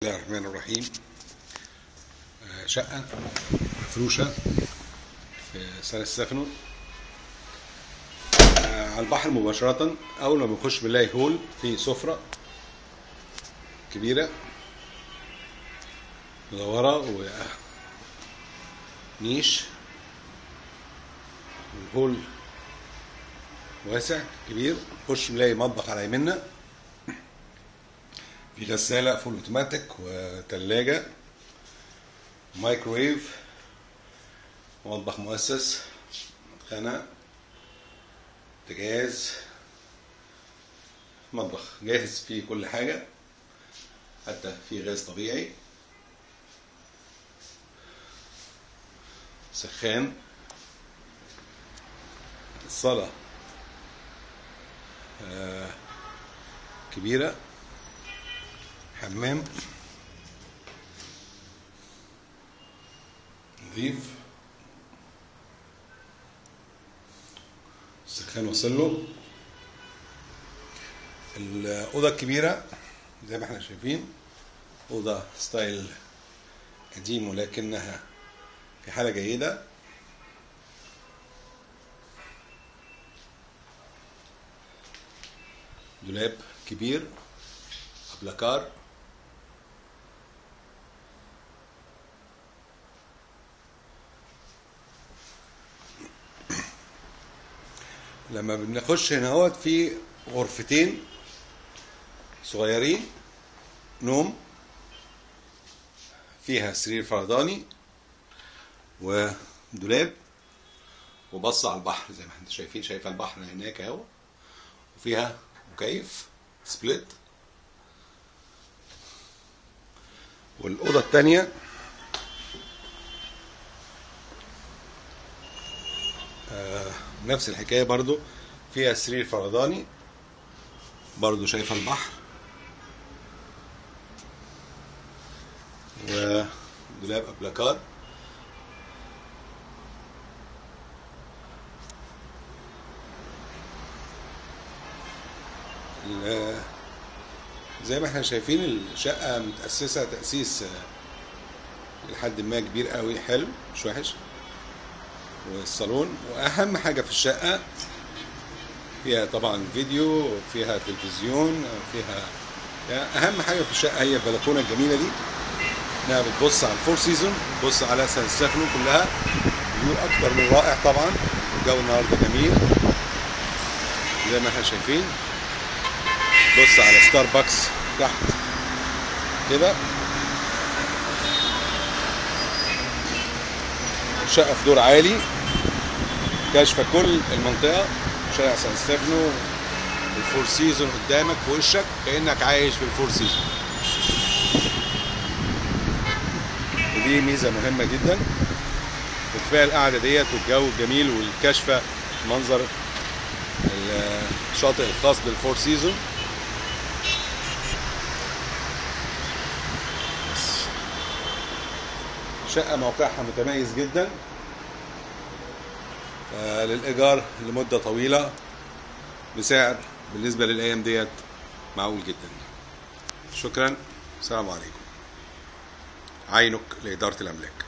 بسم الله الرحمن الرحيم. شقة مفروشة في سان ستيفانو على البحر مباشرة. أول ما بنخش بنلاقي هول فيه سفرة كبيرة مدورة ونيش، والهول واسع كبير. نخش بنلاقي مطبخ على يمنا، في غسالة فول اوتوماتيك وتلاجة مايكرويف، مطبخ مؤسس، مدخنة، بوتاجاز، مطبخ جاهز فيه كل حاجة، حتى فيه غاز طبيعي، سخان، الصالة كبيرة، حمام نظيف، السخان وصل له. الأوضة الكبيرة زي ما احنا شايفين، أوضة ستايل قديم ولكنها في حالة جيدة. دولاب كبير أبلاكار، لما بنخش هنا اهوت في غرفتين صغيرين نوم، فيها سرير فرداني ودولاب وبص على البحر زي ما انتم شايفين. شايفه البحر هناك اهو، وفيها مكيف سبليت. والأوضة التانية نفس الحكاية برضو، فيها سرير فرداني برضو، شايفة البحر، ودولاب أبلاكار. زي ما احنا شايفين الشقة متأسسة تأسيس لحد ما كبير قوي، حلو مش وحش. والصالون، واهم حاجه في الشقه فيها طبعا فيديو، وفيها تلفزيون، وفيها اهم حاجه في الشقه هي البلكونه الجميله دي، انها بتبص على الفور سيزون، بتبص على سان ستيفانو كلها. فيو اكتر من رائع طبعا، الجو النهارده جميل زي ما احنا شايفين. بص على ستاربكس تحت كده. شقة في دور عالي كاشفة كل المنطقة، شارع سان ستيفانو، الفور سيزون قدامك في وشك، كأنك عايش في الفور سيزون. ودي ميزة مهمة جدا، وكفاية القعدة ديت والجو الجميل والكشفة، منظر الشاطئ الخاص بالفور سيزون. شقة موقعها متميز جدا للإيجار لمدة طويلة، بسعر بالنسبة للأيام ديت معقول جدا. شكرا، السلام عليكم. عينك لإدارة الأملاك.